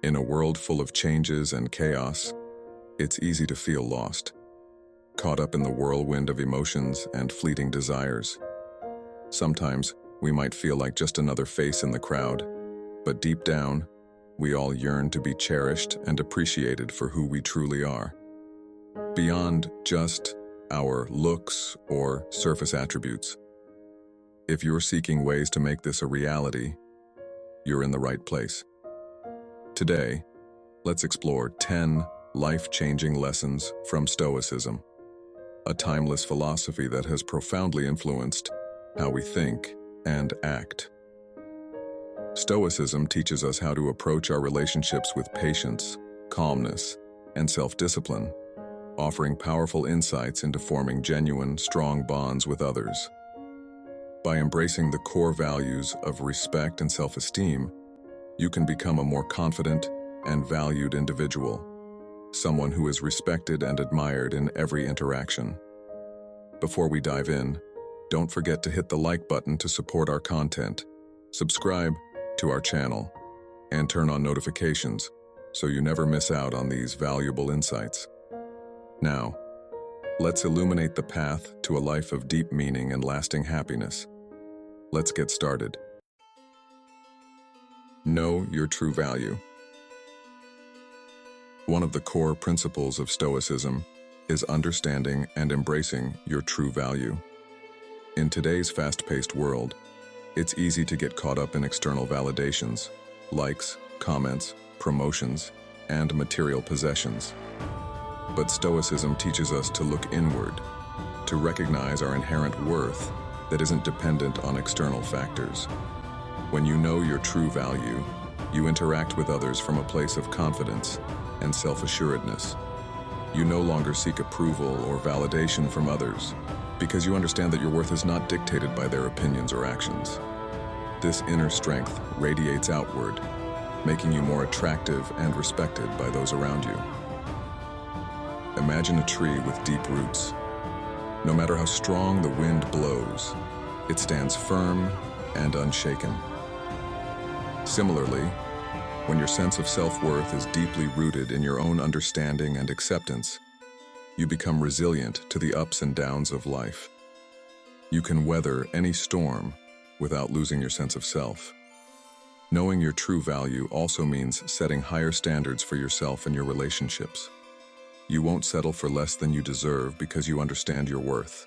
In a world full of changes and chaos, it's easy to feel lost, caught up in the whirlwind of emotions and fleeting desires. Sometimes, we might feel like just another face in the crowd, but deep down, we all yearn to be cherished and appreciated for who we truly are, beyond just our looks or surface attributes. If you're seeking ways to make this a reality, you're in the right place. Today, let's explore 10 life-changing lessons from Stoicism, a timeless philosophy that has profoundly influenced how we think and act. Stoicism teaches us how to approach our relationships with patience, calmness, and self-discipline, offering powerful insights into forming genuine, strong bonds with others. By embracing the core values of respect and self-esteem, you can become a more confident and valued individual, someone who is respected and admired in every interaction. Before we dive in, don't forget to hit the like button to support our content, subscribe to our channel, and turn on notifications so you never miss out on these valuable insights. Now, let's illuminate the path to a life of deep meaning and lasting happiness. Let's get started. Know your true value. One of the core principles of Stoicism is understanding and embracing your true value. In today's fast-paced world, it's easy to get caught up in external validations, likes, comments, promotions, and material possessions. But Stoicism teaches us to look inward, to recognize our inherent worth that isn't dependent on external factors. When you know your true value, you interact with others from a place of confidence and self-assuredness. You no longer seek approval or validation from others because you understand that your worth is not dictated by their opinions or actions. This inner strength radiates outward, making you more attractive and respected by those around you. Imagine a tree with deep roots. No matter how strong the wind blows, it stands firm and unshaken. Similarly, when your sense of self-worth is deeply rooted in your own understanding and acceptance, you become resilient to the ups and downs of life. You can weather any storm without losing your sense of self. Knowing your true value also means setting higher standards for yourself and your relationships. You won't settle for less than you deserve because you understand your worth.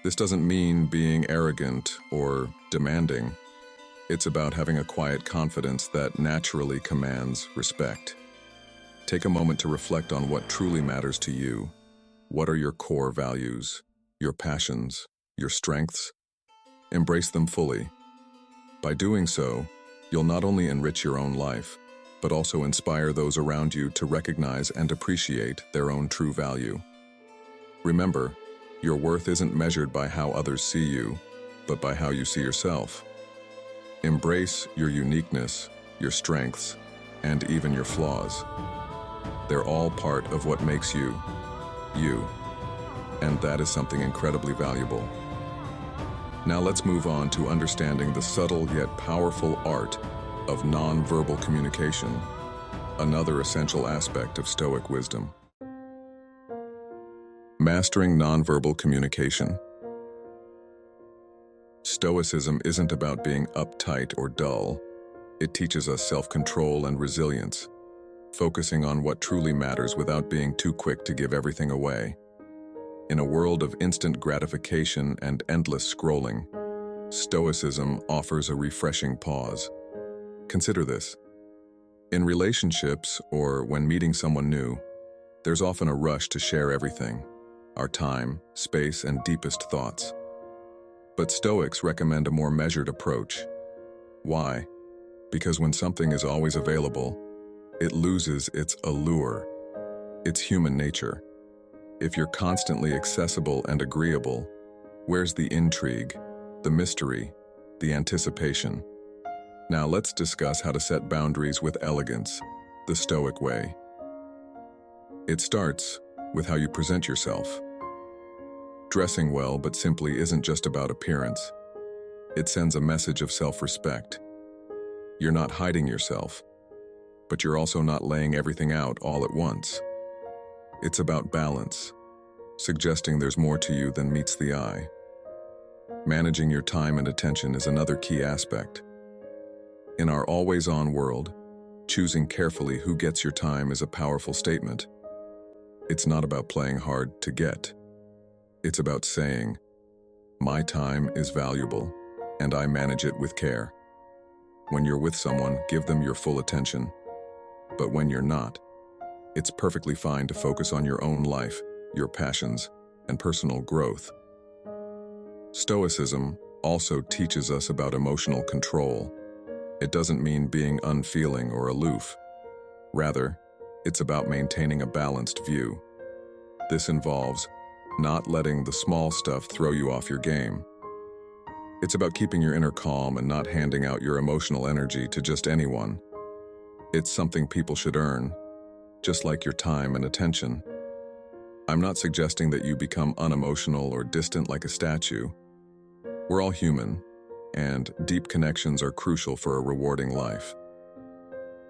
This doesn't mean being arrogant or demanding. It's about having a quiet confidence that naturally commands respect. Take a moment to reflect on what truly matters to you. What are your core values, your passions, your strengths? Embrace them fully. By doing so, you'll not only enrich your own life, but also inspire those around you to recognize and appreciate their own true value. Remember, your worth isn't measured by how others see you, but by how you see yourself. Embrace your uniqueness, your strengths, and even your flaws. They're all part of what makes you, you. And that is something incredibly valuable. Now let's move on to understanding the subtle yet powerful art of non-verbal communication, another essential aspect of Stoic wisdom. Mastering non-verbal communication. Stoicism isn't about being uptight or dull. It teaches us self-control and resilience, focusing on what truly matters without being too quick to give everything away. In a world of instant gratification and endless scrolling, Stoicism offers a refreshing pause. Consider this. In relationships or when meeting someone new, there's often a rush to share everything, our time, space, and deepest thoughts. But Stoics recommend a more measured approach. Why? Because when something is always available, it loses its allure. It's human nature. If you're constantly accessible and agreeable, where's the intrigue, the mystery, the anticipation? Now let's discuss how to set boundaries with elegance, the Stoic way. It starts with how you present yourself. Dressing well but simply isn't just about appearance. It sends a message of self-respect. You're not hiding yourself. but you're also not laying everything out all at once. It's about balance, suggesting there's more to you than meets the eye. Managing your time and attention is another key aspect. In our always-on world, choosing carefully who gets your time is a powerful statement. It's not about playing hard to get. It's about saying, "My time is valuable, and I manage it with care." When you're with someone, give them your full attention. But when you're not, it's perfectly fine to focus on your own life, your passions, and personal growth. Stoicism also teaches us about emotional control. It doesn't mean being unfeeling or aloof. Rather, it's about maintaining a balanced view. This involves not letting the small stuff throw you off your game. It's about keeping your inner calm and not handing out your emotional energy to just anyone. It's something people should earn, just like your time and attention. I'm not suggesting that you become unemotional or distant like a statue. We're all human, and deep connections are crucial for a rewarding life.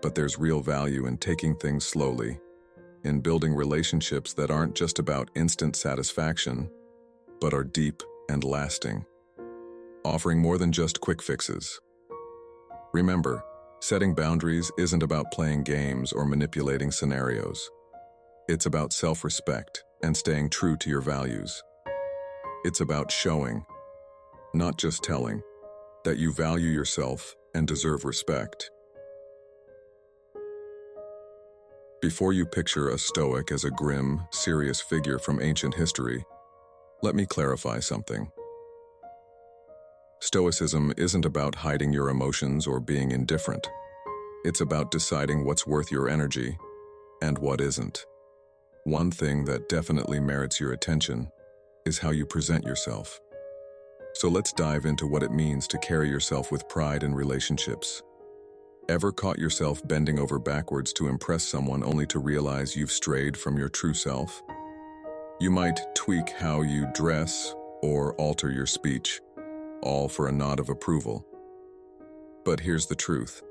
But there's real value in taking things slowly, in building relationships that aren't just about instant satisfaction, but are deep and lasting, offering more than just quick fixes. Remember, setting boundaries isn't about playing games or manipulating scenarios. It's about self-respect and staying true to your values. It's about showing, not just telling, that you value yourself and deserve respect. Before you picture a Stoic as a grim, serious figure from ancient history, let me clarify something. Stoicism isn't about hiding your emotions or being indifferent. It's about deciding what's worth your energy and what isn't. One thing that definitely merits your attention is how you present yourself. So let's dive into what it means to carry yourself with pride in relationships. Ever caught yourself bending over backwards to impress someone only to realize you've strayed from your true self? You might tweak how you dress or alter your speech, all for a nod of approval. But here's the truth.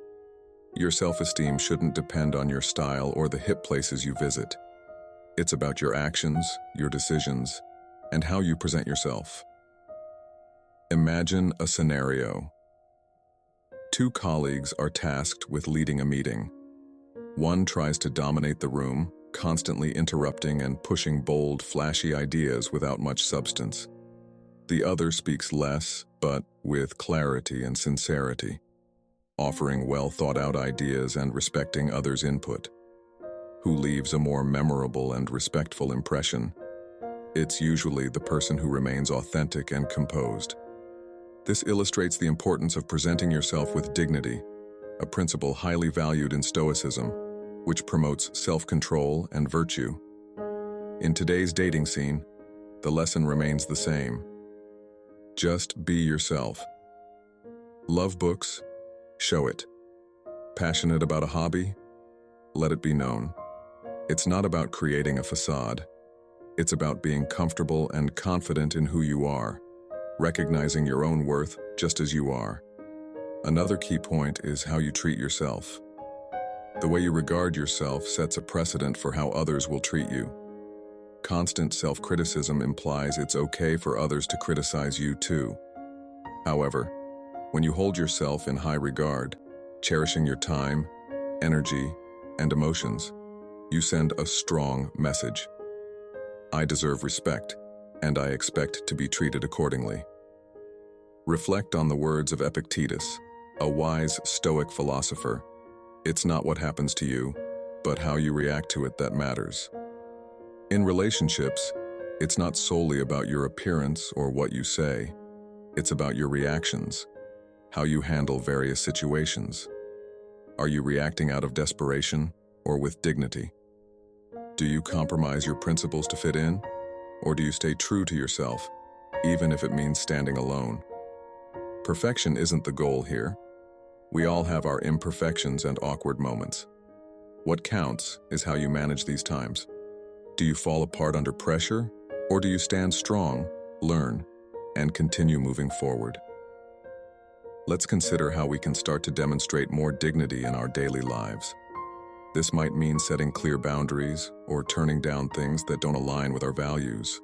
Your self-esteem shouldn't depend on your style or the hip places you visit. It's about your actions, your decisions, and how you present yourself. Imagine a scenario. Two colleagues are tasked with leading a meeting. One tries to dominate the room, constantly interrupting and pushing bold, flashy ideas without much substance. The other speaks less, but with clarity and sincerity, offering well-thought-out ideas and respecting others' input. Who leaves a more memorable and respectful impression? It's usually the person who remains authentic and composed. This illustrates the importance of presenting yourself with dignity, a principle highly valued in Stoicism, which promotes self-control and virtue. In today's dating scene, the lesson remains the same. Just be yourself. Love books? Show it. Passionate about a hobby? Let it be known. It's not about creating a facade. It's about being comfortable and confident in who you are, recognizing your own worth just as you are. Another key point is how you treat yourself. The way you regard yourself sets a precedent for how others will treat you. Constant self-criticism implies it's okay for others to criticize you too. However, when you hold yourself in high regard, cherishing your time, energy, and emotions, you send a strong message. I deserve respect, and I expect to be treated accordingly. Reflect on the words of Epictetus, a wise Stoic philosopher. It's not what happens to you, but how you react to it that matters. In relationships, it's not solely about your appearance or what you say. It's about your reactions, how you handle various situations. Are you reacting out of desperation or with dignity? Do you compromise your principles to fit in, or do you stay true to yourself, even if it means standing alone? Perfection isn't the goal here. We all have our imperfections and awkward moments. What counts is how you manage these times. Do you fall apart under pressure, or do you stand strong, learn, and continue moving forward? Let's consider how we can start to demonstrate more dignity in our daily lives. This might mean setting clear boundaries or turning down things that don't align with our values.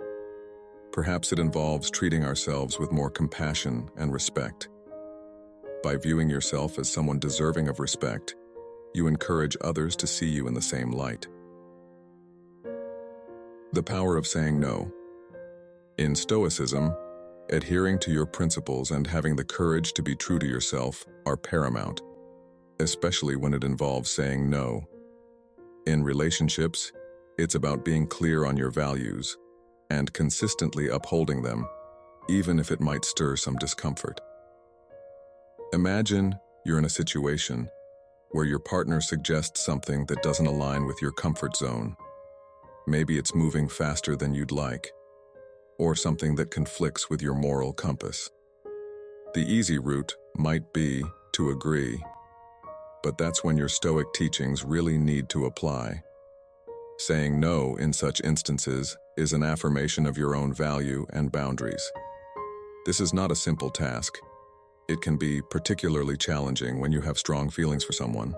Perhaps it involves treating ourselves with more compassion and respect. By viewing yourself as someone deserving of respect, you encourage others to see you in the same light. The power of saying no. In Stoicism, adhering to your principles and having the courage to be true to yourself are paramount, especially when it involves saying no. In relationships, it's about being clear on your values and consistently upholding them, even if it might stir some discomfort. Imagine you're in a situation where your partner suggests something that doesn't align with your comfort zone. Maybe it's moving faster than you'd like, or something that conflicts with your moral compass. The easy route might be to agree, but that's when your Stoic teachings really need to apply. Saying no in such instances is an affirmation of your own value and boundaries. This is not a simple task. It can be particularly challenging when you have strong feelings for someone.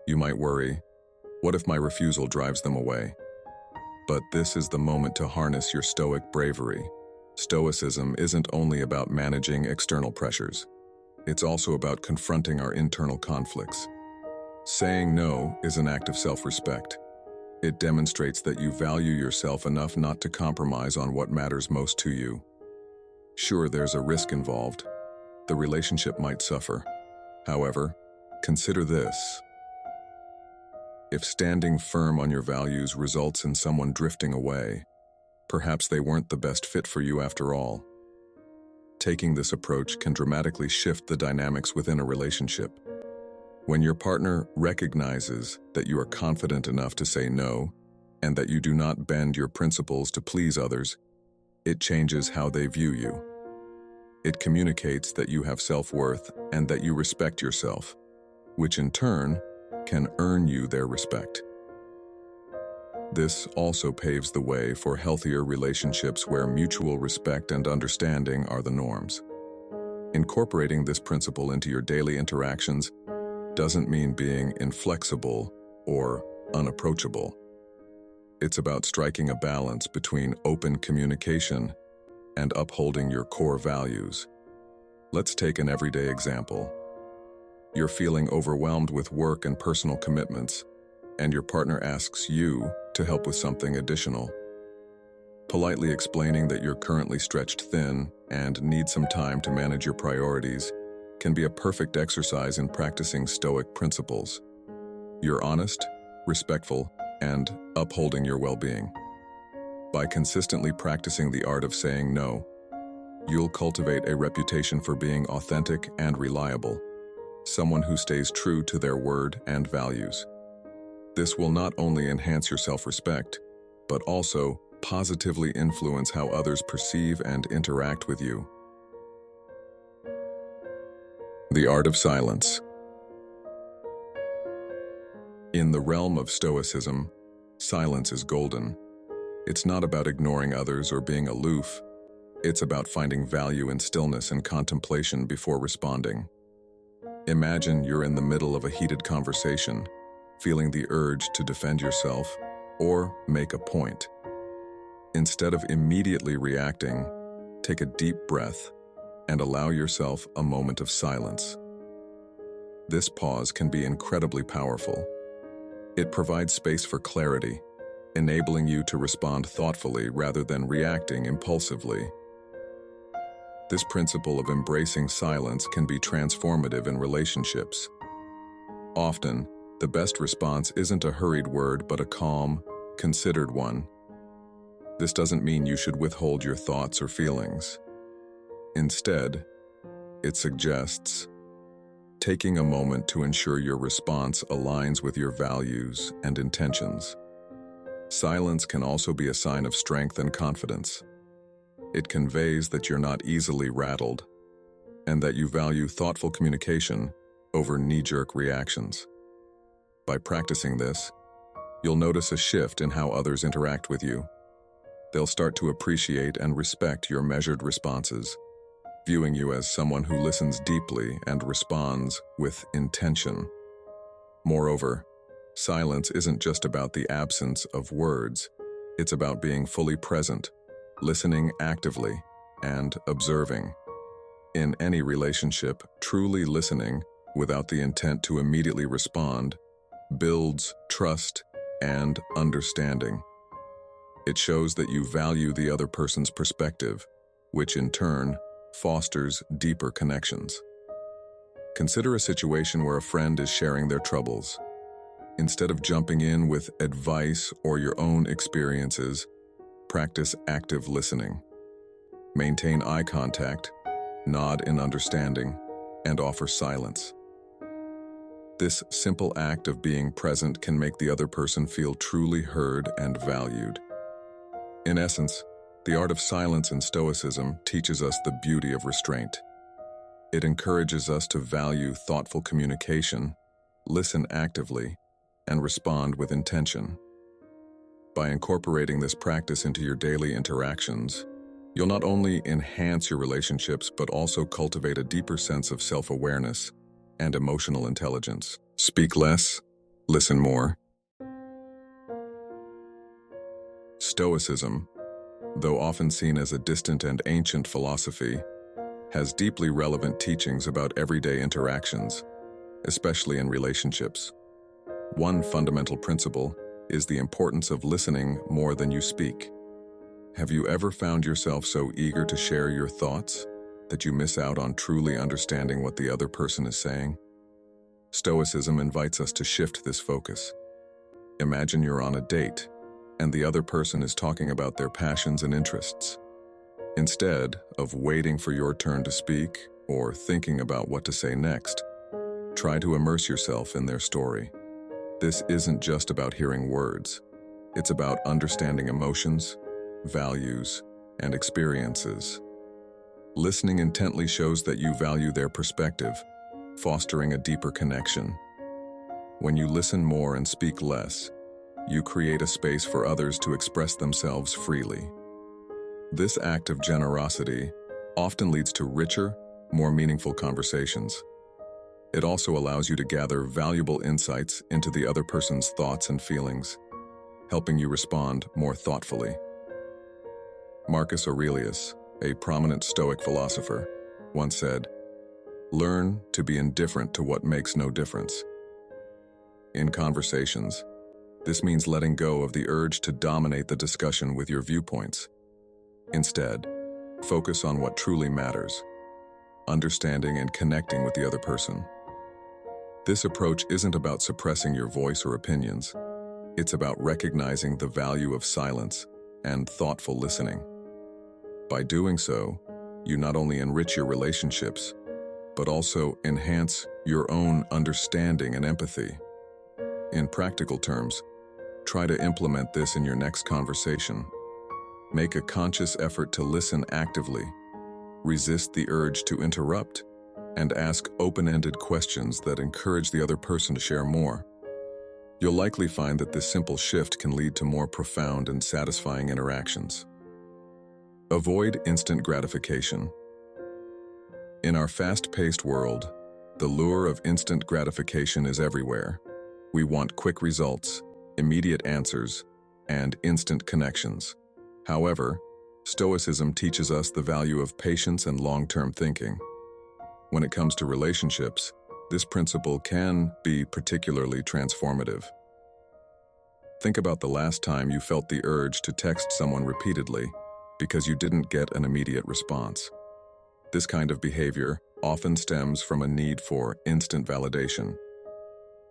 You might worry, what if my refusal drives them away? But this is the moment to harness your Stoic bravery. Stoicism isn't only about managing external pressures. It's also about confronting our internal conflicts. Saying no is an act of self-respect. It demonstrates that you value yourself enough not to compromise on what matters most to you. Sure, there's a risk involved. The relationship might suffer. However, consider this. If standing firm on your values results in someone drifting away, perhaps they weren't the best fit for you after all. Taking this approach can dramatically shift the dynamics within a relationship. When your partner recognizes that you are confident enough to say no, and that you do not bend your principles to please others, it changes how they view you. It communicates that you have self-worth and that you respect yourself, which in turn can earn you their respect. This also paves the way for healthier relationships where mutual respect and understanding are the norms. Incorporating this principle into your daily interactions doesn't mean being inflexible or unapproachable. It's about striking a balance between open communication and upholding your core values. Let's take an everyday example. You're feeling overwhelmed with work and personal commitments, and your partner asks you to help with something additional. Politely explaining that you're currently stretched thin and need some time to manage your priorities can be a perfect exercise in practicing Stoic principles. You're honest, respectful, and upholding your well-being. By consistently practicing the art of saying no, you'll cultivate a reputation for being authentic and reliable, someone who stays true to their word and values. This will not only enhance your self-respect, but also positively influence how others perceive and interact with you. The art of silence. In the realm of Stoicism, silence is golden. It's not about ignoring others or being aloof. It's about finding value in stillness and contemplation before responding. Imagine you're in the middle of a heated conversation, feeling the urge to defend yourself or make a point. Instead of immediately reacting, take a deep breath and allow yourself a moment of silence. This pause can be incredibly powerful. It provides space for clarity, enabling you to respond thoughtfully rather than reacting impulsively. This principle of embracing silence can be transformative in relationships. Often, the best response isn't a hurried word but a calm, considered one. This doesn't mean you should withhold your thoughts or feelings. Instead, it suggests taking a moment to ensure your response aligns with your values and intentions. Silence can also be a sign of strength and confidence. It conveys that you're not easily rattled and that you value thoughtful communication over knee-jerk reactions. By practicing this, you'll notice a shift in how others interact with you. They'll start to appreciate and respect your measured responses, viewing you as someone who listens deeply and responds with intention. Moreover, Silence isn't just about the absence of words. It's about being fully present, listening actively, and observing. In any relationship, truly listening, without the intent to immediately respond, builds trust and understanding. It shows that you value the other person's perspective, which in turn fosters deeper connections. Consider a situation where a friend is sharing their troubles. Instead of jumping in with advice or your own experiences, practice active listening. Maintain eye contact, nod in understanding, and offer silence. This simple act of being present can make the other person feel truly heard and valued. In essence, the art of silence in Stoicism teaches us the beauty of restraint. It encourages us to value thoughtful communication, listen actively, and respond with intention. By incorporating this practice into your daily interactions, you'll not only enhance your relationships but also cultivate a deeper sense of self-awareness and emotional intelligence. Speak less, listen more. Stoicism, though often seen as a distant and ancient philosophy, has deeply relevant teachings about everyday interactions, especially in relationships. One fundamental principle is the importance of listening more than you speak. Have you ever found yourself so eager to share your thoughts that you miss out on truly understanding what the other person is saying? Stoicism invites us to shift this focus. Imagine you're on a date, and the other person is talking about their passions and interests. Instead of waiting for your turn to speak or thinking about what to say next, try to immerse yourself in their story. This isn't just about hearing words. It's about understanding emotions, values, and experiences. Listening intently shows that you value their perspective, fostering a deeper connection. When you listen more and speak less, you create a space for others to express themselves freely. This act of generosity often leads to richer, more meaningful conversations. It also allows you to gather valuable insights into the other person's thoughts and feelings, helping you respond more thoughtfully. Marcus Aurelius, a prominent Stoic philosopher, once said, "Learn to be indifferent to what makes no difference." In conversations, this means letting go of the urge to dominate the discussion with your viewpoints. Instead, focus on what truly matters, understanding and connecting with the other person. This approach isn't about suppressing your voice or opinions. It's about recognizing the value of silence and thoughtful listening. By doing so, you not only enrich your relationships, but also enhance your own understanding and empathy. In practical terms, try to implement this in your next conversation. Make a conscious effort to listen actively, resist the urge to interrupt, and ask open-ended questions that encourage the other person to share more. You'll likely find that this simple shift can lead to more profound and satisfying interactions. Avoid instant gratification. In our fast-paced world, the lure of instant gratification is everywhere. We want quick results, immediate answers, and instant connections. However, Stoicism teaches us the value of patience and long-term thinking. When it comes to relationships, this principle can be particularly transformative. Think about the last time you felt the urge to text someone repeatedly because you didn't get an immediate response. This kind of behavior often stems from a need for instant validation.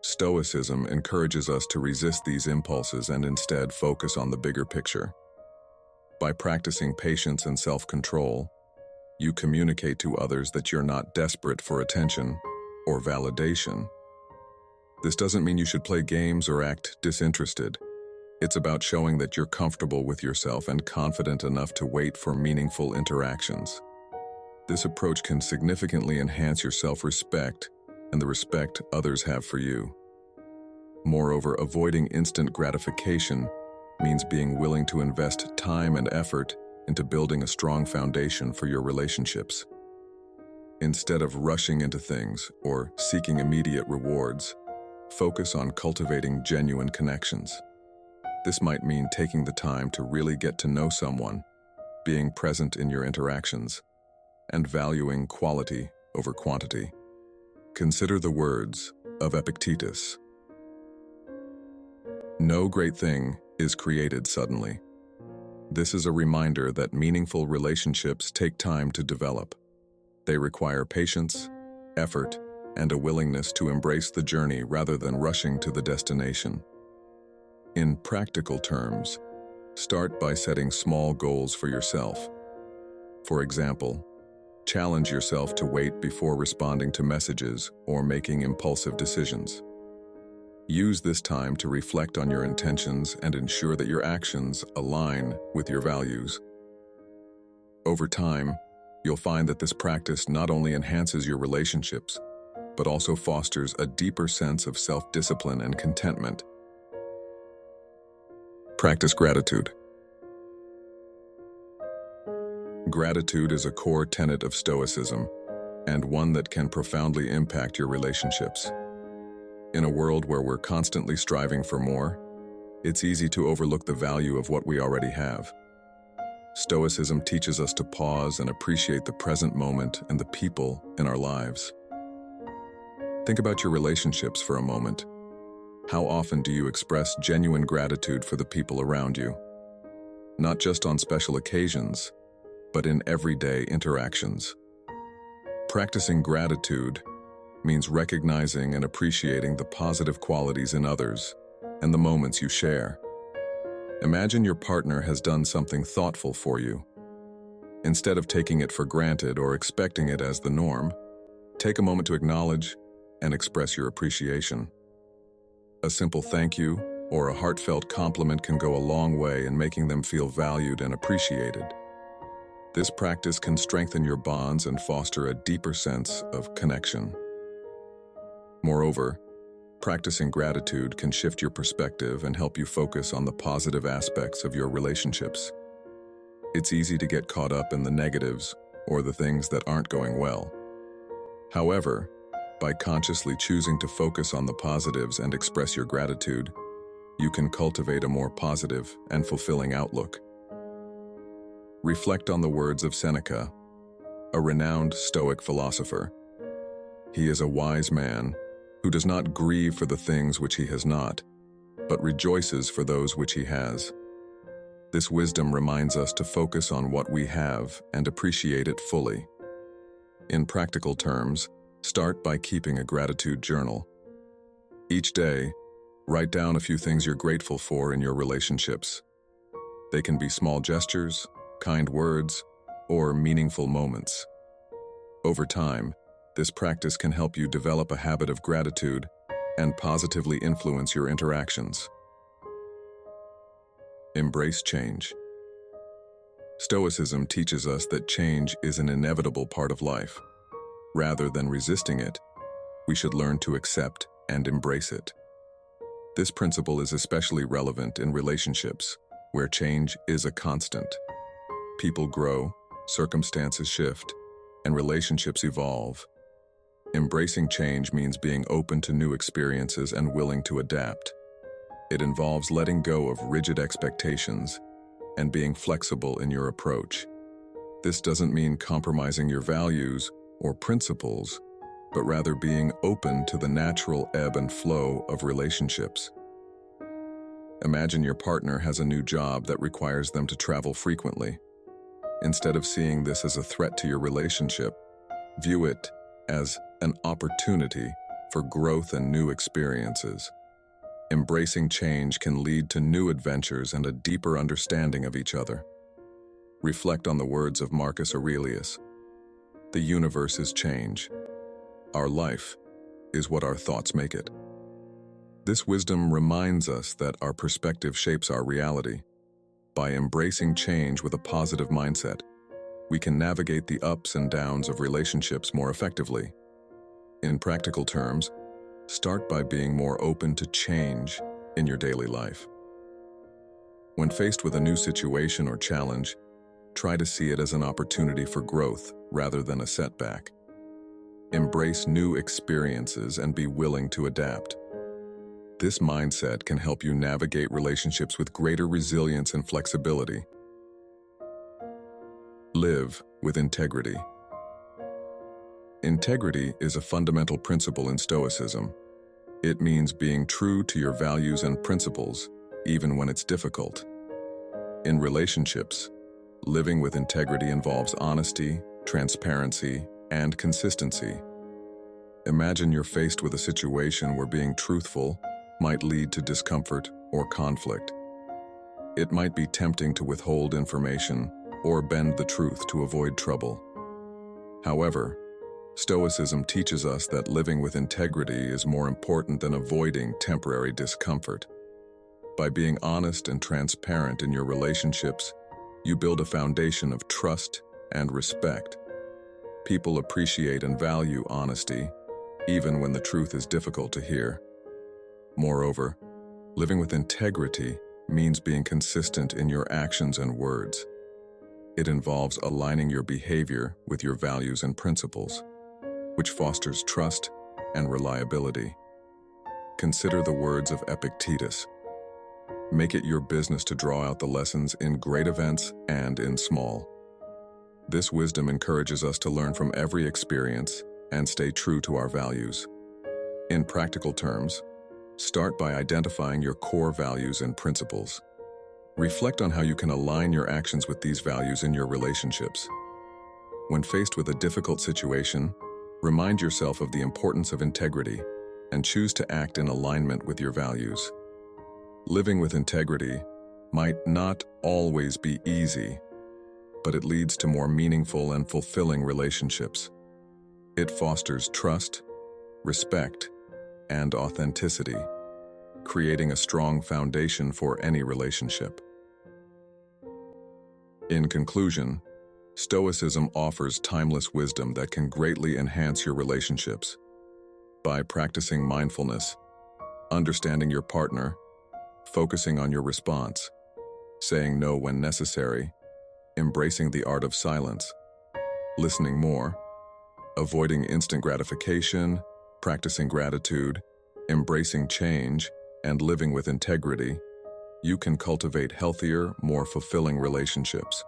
Stoicism encourages us to resist these impulses and instead focus on the bigger picture. By practicing patience and self-control, you communicate to others that you're not desperate for attention or validation. This doesn't mean you should play games or act disinterested. It's about showing that you're comfortable with yourself and confident enough to wait for meaningful interactions. This approach can significantly enhance your self-respect and the respect others have for you. Moreover, avoiding instant gratification means being willing to invest time and effort into building a strong foundation for your relationships. Instead of rushing into things or seeking immediate rewards, focus on cultivating genuine connections. This might mean taking the time to really get to know someone, being present in your interactions, and valuing quality over quantity. Consider the words of Epictetus. No great thing is created suddenly. This is a reminder that meaningful relationships take time to develop. They require patience, effort, and a willingness to embrace the journey rather than rushing to the destination. In practical terms, start by setting small goals for yourself. For example, challenge yourself to wait before responding to messages or making impulsive decisions. Use this time to reflect on your intentions and ensure that your actions align with your values. Over time, you'll find that this practice not only enhances your relationships, but also fosters a deeper sense of self-discipline and contentment. Practice gratitude. Gratitude is a core tenet of Stoicism, and one that can profoundly impact your relationships. In a world where we're constantly striving for more, it's easy to overlook the value of what we already have. Stoicism teaches us to pause and appreciate the present moment and the people in our lives. Think about your relationships for a moment. How often do you express genuine gratitude for the people around you? Not just on special occasions, but in everyday interactions. Practicing gratitude means recognizing and appreciating the positive qualities in others and the moments you share. Imagine your partner has done something thoughtful for you. Instead of taking it for granted or expecting it as the norm, take a moment to acknowledge and express your appreciation. A simple thank you or a heartfelt compliment can go a long way in making them feel valued and appreciated. This practice can strengthen your bonds and foster a deeper sense of connection. Moreover, practicing gratitude can shift your perspective and help you focus on the positive aspects of your relationships. It's easy to get caught up in the negatives or the things that aren't going well. However, by consciously choosing to focus on the positives and express your gratitude, you can cultivate a more positive and fulfilling outlook. Reflect on the words of Seneca, a renowned Stoic philosopher. He is a wise man who does not grieve for the things which he has not, but rejoices for those which he has. This wisdom reminds us to focus on what we have and appreciate it fully. In practical terms, start by keeping a gratitude journal. Each day, write down a few things you're grateful for in your relationships. They can be small gestures, kind words, or meaningful moments. Over time, this practice can help you develop a habit of gratitude and positively influence your interactions. Embrace change. Stoicism teaches us that change is an inevitable part of life. Rather than resisting it, we should learn to accept and embrace it. This principle is especially relevant in relationships, where change is a constant. People grow, circumstances shift, and relationships evolve. Embracing change means being open to new experiences and willing to adapt. It involves letting go of rigid expectations and being flexible in your approach. This doesn't mean compromising your values or principles, but rather being open to the natural ebb and flow of relationships. Imagine your partner has a new job that requires them to travel frequently. Instead of seeing this as a threat to your relationship, view it as an opportunity for growth and new experiences. Embracing change can lead to new adventures and a deeper understanding of each other. Reflect on the words of Marcus Aurelius. The universe is change. Our life is what our thoughts make it. This wisdom reminds us that our perspective shapes our reality. By embracing change with a positive mindset, we can navigate the ups and downs of relationships more effectively. In practical terms, start by being more open to change in your daily life. When faced with a new situation or challenge, try to see it as an opportunity for growth rather than a setback. Embrace new experiences and be willing to adapt. This mindset can help you navigate relationships with greater resilience and flexibility. Live with integrity. Integrity is a fundamental principle in Stoicism. It means being true to your values and principles, even when it's difficult. In relationships, living with integrity involves honesty, transparency, and consistency. Imagine you're faced with a situation where being truthful might lead to discomfort or conflict. It might be tempting to withhold information or bend the truth to avoid trouble. However, Stoicism teaches us that living with integrity is more important than avoiding temporary discomfort. By being honest and transparent in your relationships, you build a foundation of trust and respect. People appreciate and value honesty, even when the truth is difficult to hear. Moreover, living with integrity means being consistent in your actions and words. It involves aligning your behavior with your values and principles, which fosters trust and reliability. Consider the words of Epictetus. Make it your business to draw out the lessons in great events and in small. This wisdom encourages us to learn from every experience and stay true to our values. In practical terms, start by identifying your core values and principles. Reflect on how you can align your actions with these values in your relationships. When faced with a difficult situation, remind yourself of the importance of integrity and choose to act in alignment with your values. Living with integrity might not always be easy, but it leads to more meaningful and fulfilling relationships. It fosters trust, respect, and authenticity, creating a strong foundation for any relationship. In conclusion, Stoicism offers timeless wisdom that can greatly enhance your relationships. By practicing mindfulness, understanding your partner, focusing on your response, saying no when necessary, embracing the art of silence, listening more, avoiding instant gratification, practicing gratitude, embracing change, and living with integrity, you can cultivate healthier, more fulfilling relationships.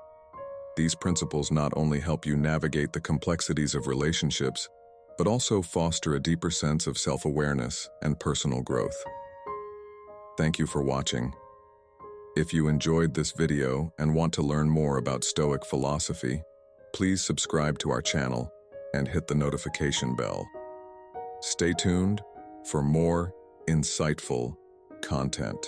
These principles not only help you navigate the complexities of relationships, but also foster a deeper sense of self-awareness and personal growth. Thank you for watching. If you enjoyed this video and want to learn more about Stoic philosophy, please subscribe to our channel and hit the notification bell. Stay tuned for more insightful content.